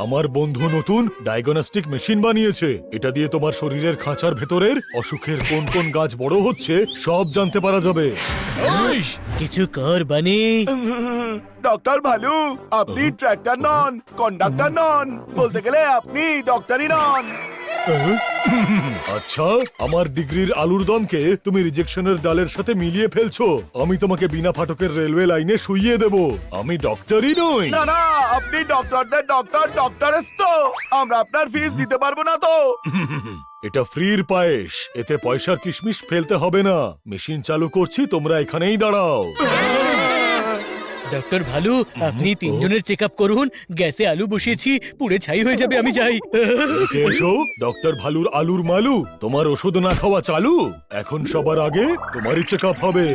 আমার বন্ধু নতুন ডায়াগনস্টিক মেশিন বানিয়েছে। এটা দিয়ে তোমার শরীরের খাঁচার ভেতরের অসুখের কোন কোন গাছ বড় হচ্ছে সব জানতে পারা যাবে। কিছু কর বানি। ডক্টর ভালু, আপনি ট্র্যাক্টর নন, কন্ডাক্টর নন, বলতে গেলে আপনি ডক্টরই নন। আচ্ছা, আমার ডিগ্রির আলুর দমকে তুমি রিজেকশনের ডালের সাথে মিলিয়ে ফেলছো। আমি তোমাকে বিনা ফাটকের রেলওয়ে লাইনে শুইয়ে দেব। আমি ডক্টরই নই। না না, আপনি ডক্টরদের ডক্টর ডক্টরেস তো, আমরা আপনার ফিস দিতে পারবো না তো। এটা ফ্রির পায়েস, এতে পয়সার কিশমিশ ফেলতে হবে না। মেশিন চালু করছি, তোমরা এখানেই দাঁড়াও। ডক্টর ভালু, আপনি তিনজনের চেক আপ করুন। গ্যাসে আলু বসিয়েছি, পুড়ে ছাই হয়ে যাবে, আমি যাই। এদিকে এসো, ডক্টর ভালুর আলুর মালু। তোমার ওষুধ না খাওয়া চালু। এখন সবার আগে তোমারই চেক আপ হবে।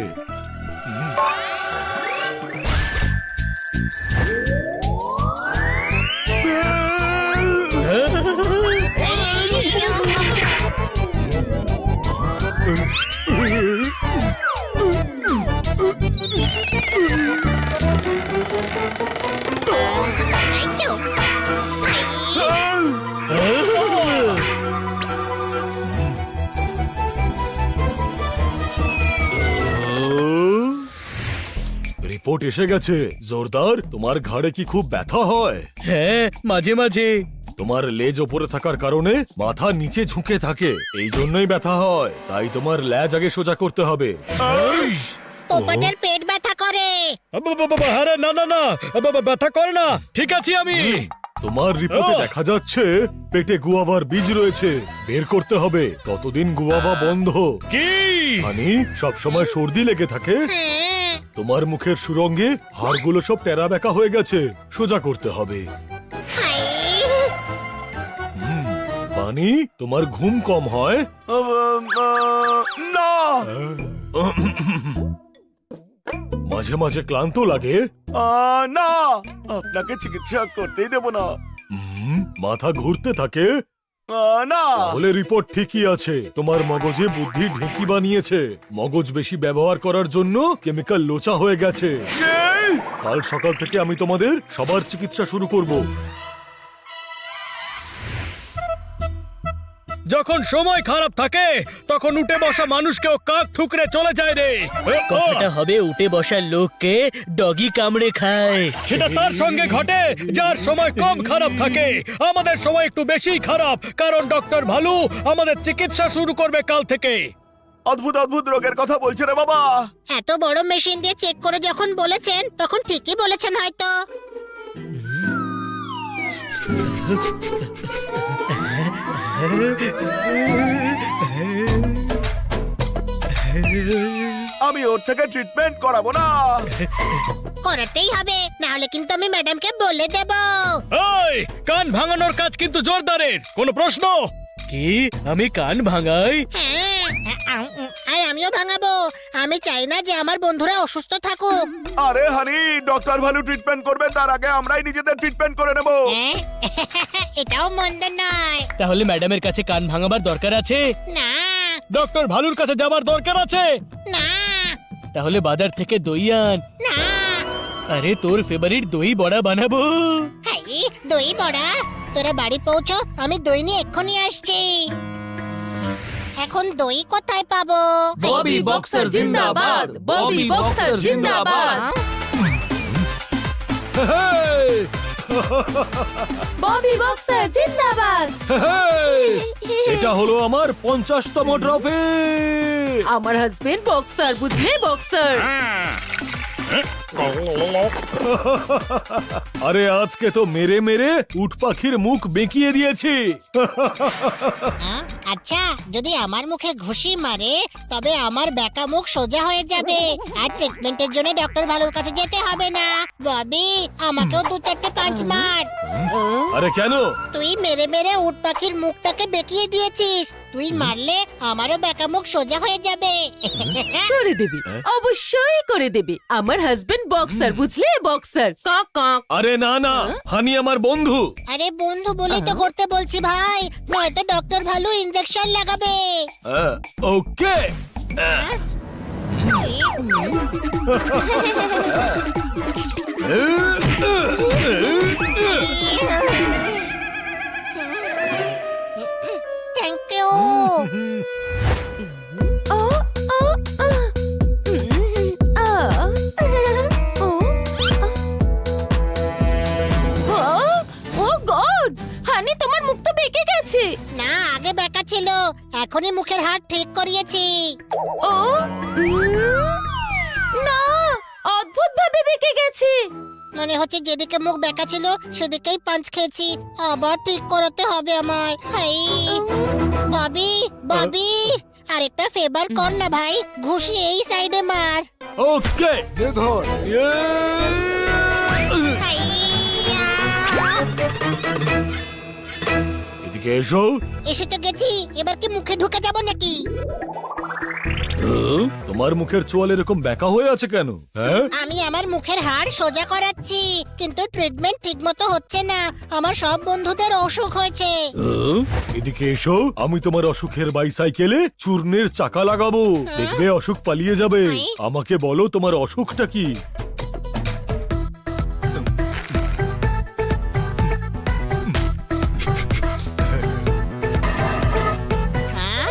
রিপোর্ট এসে গেছে। জোরদার, তোমার ঘাড়ে কি খুব ব্যথা হয়? হ্যাঁ, মাঝে মাঝে। তোমার লেজ ওপরে থাকার কারণে মাথা নিচে ঝুঁকে থাকে, এই জন্যই ব্যথা হয়। তাই তোমার লেজ আগে সোজা করতে হবে। পোপটের পেট ব্যথা করে। আরে না না না, ব্যথা করে না, ঠিক আছে আমি। তোমার রিপোর্টে দেখা যাচ্ছে পেটে গুয়াভার বীজ রয়েছে, বের করতে হবে। ততদিন গুয়াভা বন্ধ। কি হানি, সব সময় সর্দি লেগে থাকে। হ্যাঁ, তোমার মুখের সুরঙ্গে হাড়গুলো সব টেরা বেঁকা হয়ে গেছে, সোজা করতে হবে। হাই। বানি, তোমার ঘুম কম হয়? না, মাঝে মাঝে ক্লান্ত লাগে? না, আপনাকে চিকিৎসা করতেই দেব না। মাথা ঘুরতে থাকে? না, তাহলে রিপোর্ট ঠিকই আছে। তোমার মগজে বুদ্ধি ঢেঁকি বানিয়েছে। মগজ বেশি ব্যবহার করার জন্য কেমিক্যাল লোচা হয়ে গেছে। কাল সকাল থেকে আমি তোমাদের সবার চিকিৎসা শুরু করব। যখন সময় খারাপ থাকে তখন উঠে বসা মানুষকেও কাক ঠুকরে চলে যায় রে। কথাটা হবে উঠে বসার লোককে ডগি কামড়ে খায়। সেটা তার সঙ্গে ঘটে যার সময় কম খারাপ থাকে। আমাদের সময় একটু বেশি খারাপ, কারণ ডক্টর ভালু আমাদের চিকিৎসা শুরু করবে কাল থেকে। অদ্ভুত অদ্ভুত রোগের কথা বলছে রে বাবা। এত বড় মেশিন দিয়ে চেক করে যখন বলেছেন, তখন ঠিকই বলেছেন হয়তো। আমি ওর থেকে ট্রিটমেন্ট করাবো না। করাতেই হবে, না হলে কিন্তু আমি ম্যাডামকে বলে দেব। এই, কান ভাঙানোর কাজ কিন্তু জোরদারের। কোনো প্রশ্ন? কি আমি কান ভাঙাই? হ্যাঁ, আর আমিও ভাঙাবো। আমি চাই না যে আমার বন্ধুরা অসুস্থ থাকুক। আরে হানি, ডক্টর ভালু ট্রিটমেন্ট করবে, তার আগে আমরাই নিজেদের ট্রিটমেন্ট করে নেব। হ্যাঁ, এটাও মন্দ নয়। তাহলে ম্যাডামের কাছে কান ভাঙাবার দরকার আছে? না ডক্টর ভালুর কাছে যাবার দরকার আছে? না তাহলে বাজার থেকে দই আন। না। আরে তোর ফেভারিট দই বড়া বানাবো। হাই, দই বড়া? তোরা বাড়ি পৌঁছো, আমি দই নিয়ে এক্ষুনি আসছি। এখন দই কোথায় পাবো? ববি বক্সার জিন্দাবাদ, ববি বক্সার জিন্দাবাদ, ববি বক্সার জিন্দাবাদ। এটা হলো আমার 50তম ট্রফি। আমার হাজবেন্ড বক্সার, বুঝলে, বক্সার। আরে আজকে তো মেরে মেরে উট পাখির মুখ বেঁকিয়ে দিয়েছি। আচ্ছা, যদি আমার মুখে ঘুষি মারে তবে আমার বেঁকা মুখ সোজা হয়ে যাবে, আর ট্রিটমেন্টের জন্য ডক্টর ভালুর কাছে যেতে হবে না। ববি, আমাকেও 2-4টে পাঁচ মার। আরে কেন? তুই মেরে মেরে উট পাখির মুখটাকে বেঁকিয়ে দিয়েছিস। তুই মারলে আমারও বেঁকা মুখ সোজা হয়ে যাবে। করে দেবে, অবশ্যই করে দেবে। আমার হাজবেন্ড বক্সার, বুঝলে, বক্সার। কক কক। আরে না না, হানি আমার বন্ধু। আরে বন্ধু বলেই তো করতে বলছি ভাই, নয়তো ডক্টর ভালু ইনজেকশন লাগাবে। ওকে। গেছে। না, আগে বেঁকা ছিল, এখনই মুখের হাড় ঠিক করিয়েছি। ও না, অদ্ভুত ভাবে বেঁকে গেছে। মনে হচ্ছে যেদিকে মুখ বেঁকা ছিল সেদিকেই পাঞ্চ খেয়েছি, আবার ঠিক করাতে হবে আমায়। হাই ববি, ববি, আরেকটা ফেভার কর না ভাই, ঘুষি এই সাইডে মার। ওকে ধর হাইয়া! এদিকে এসো। এসে তো গেছি, এবার কি মুখে ঢুকে যাব নাকি? তোমার মুখের চোয়াল এরকম বেঁকা হয়ে আছে কেন? হ্যাঁ, আমি আমার মুখের হাড় সোজা করাচ্ছি, কিন্তু ট্রিটমেন্ট ঠিকমতো হচ্ছে না। আমার সব বন্ধুদের অসুখ হয়েছে। এদিকে এসো, আমি তোমার অসুখের বাইসাইকেলে চূর্ণের চাকা লাগাবো, দেখবে অসুখ পালিয়ে যাবে। আমাকে বলো তোমার অসুখটা কি? হ্যাঁ,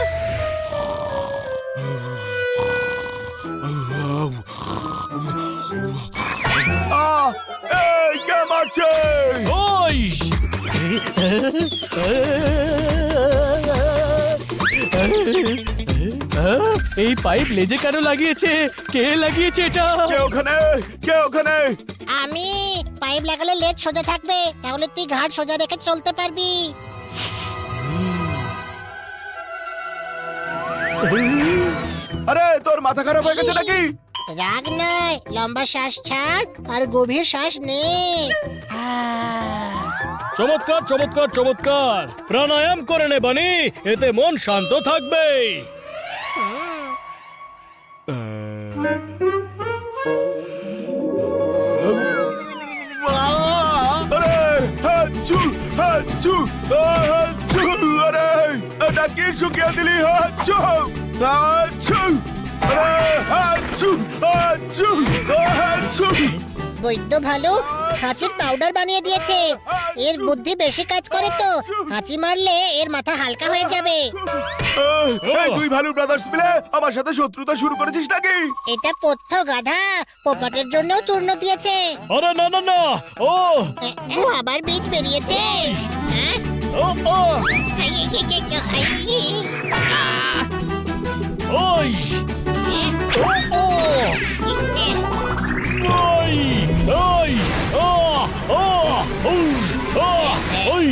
এই কে মারছে? ওই এই পাইপ লেজে কেন লাগিয়েছে? কে লাগিয়েছে এটা? কে ওখানে? কে ওখানে? আমি পাইপ লাগালে লেজ সোজা থাকবে, তাহলে তুই ঘাড় সোজা রেখে চলতে পারবি। আরে তোর মাথা খারাপ হয়ে গেছে নাকি? রাগ নয়, লম্বা শ্বাস ছাড় আর গভীর শ্বাস নে। চমৎকার চমৎকার চমৎকার, প্রাণায়াম করে নে বানি, এতে মন শান্ত থাকবে। আরে হাচু হাচু হাচু, আরে এটা কি শুকিয়ে দিলি? হাচু হাচু, আরে হাচু হাচু হাচু। বৈদ্য ভালো হাঁচির পাউডার বানিয়ে দিয়েছে। এর বুদ্ধি বেশি কাজ করে তো, হাঁচি মারলে এর মাথা হালকা হয়ে যাবে। এই তুই ভালু ব্রাদার্স মিলে আমার সাথে শত্রুতা শুরু করেছিস নাকি? এটা পথ্য গাধা, পোপটের জন্যও চূর্ণ দিয়েছে। আরে না না না, ও ও আবার বীজ বেরিয়েছে। হ্যাঁ? ও ও আই, আই, আই, আই, আই। ওই ও ও ওই ওই ও ও উস ও ওই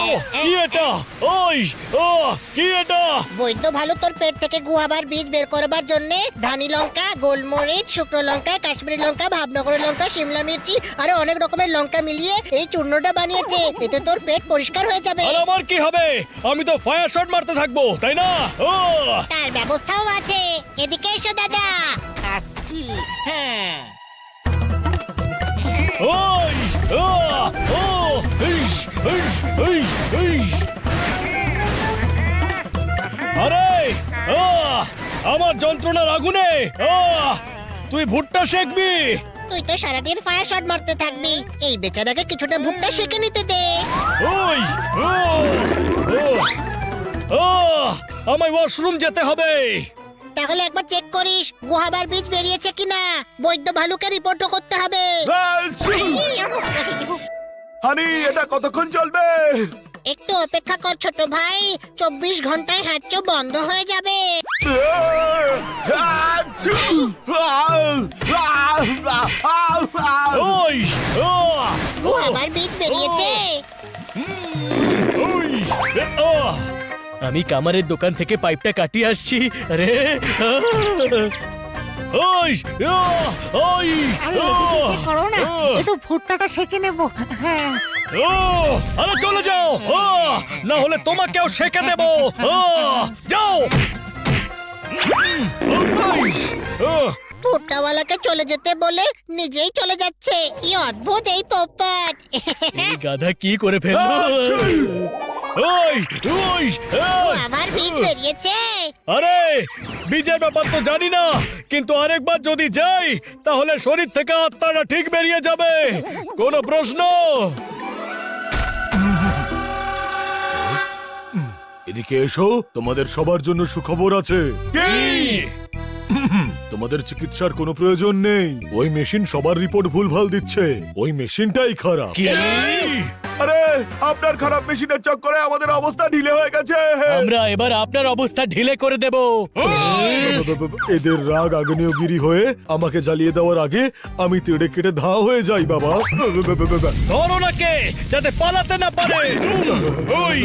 ও কি এটা? ওই ও কি এটা? বৈদ্য ভালো তোর পেট থেকে গুহাবার বীজ বের করবার জন্য ধানি লঙ্কা, গোলমরিচ, শুকনো লঙ্কা, কাশ্মীরি লঙ্কা, ভাবনগরের লঙ্কা, শিমলা মির্চি আরো অনেক রকমের লঙ্কা মিলিয়ে এই চূর্ণটা বানিয়েছে। এতে তোর পেট পরিষ্কার হয়ে যাবে। আর আমার কি হবে? আমি তো ফায়ার শট মারতে থাকবো, তাই না? ও তার ব্যবস্থাও আছে। এদিকে এসো দাদা। আসছি। হ্যাঁ, ওই ও ও ইস ইস ইস ইস আরে ও আমার যন্ত্রণার আগুনে ও তুই ভুট্টা শেখবি? তুই তো সারাদিন ফায়ার শট মারতে থাকবি, এই বেচারাকে কিছুটা ভুট্টা শেখে নিতে দে। ওই ও ও ও আমায় ওয়াশরুম যেতে হবে। তাহলে একবার চেক করিস গুহাবার বীজ বেরিয়েছে কিনা। বৈদ্য ভালুকে রিপোর্টও করতে হবে। হাচু! হানি, এটা কতক্ষণ চলবে? একটু অপেক্ষা কর ছোট ভাই, 24 ঘন্টায় হাঁচো বন্ধ হয়ে যাবে। হাচু! ওই ও গুহাবার বীজ বেরিয়েছে। ওই ও আমি কামারের দোকান থেকে পাইপটা কাটিয়ে আসছি। আরে ওই ও ওই ও করো না, ও, একটু ভুট্টাটা সেকে নেব। হ্যাঁ, ও আরে চলে যাও, ও না হলে তোমাকেও শেখে দেব। ও যাও। ওই, ও ভুট্টাওয়ালাকে চলে যেতে বলে নিজেই চলে যাচ্ছে। কি অদ্ভুত এই পোপট। এই গাধা কি করে ফেললো? ওই ওই ও, আমার বীজ বেরিয়েছে। আরে বীজের ব্যাপার তো জানি না, কিন্তু আরেকবার যদি যাই তাহলে শরীর থেকে আত্মাটা ঠিক বেরিয়ে যাবে। কোনো প্রশ্ন? এদিকে এসো, তোমাদের সবার জন্য সুখবর আছে। কি? তোমাদের চিকিৎসার কোনো প্রয়োজন নেই। ওই মেশিন সবার রিপোর্ট ভুলভাল দিচ্ছে। ওই মেশিনটাই খারাপ। আরে আপনার খারাপ মেশিনের চক্করে আমাদের অবস্থা ঢিলে হয়ে গেছে। আমরা এবার আপনার অবস্থা ঢিলে করে দেব। এদের রাগ আগ্নেয়গিরি হয়ে আমাকে জ্বালিয়ে দেওয়ার আগে আমি তেড়ে কেটে ধা হয়ে যাই বাবা। ধরো নাকে যাতে পালাতে না পারে। ওই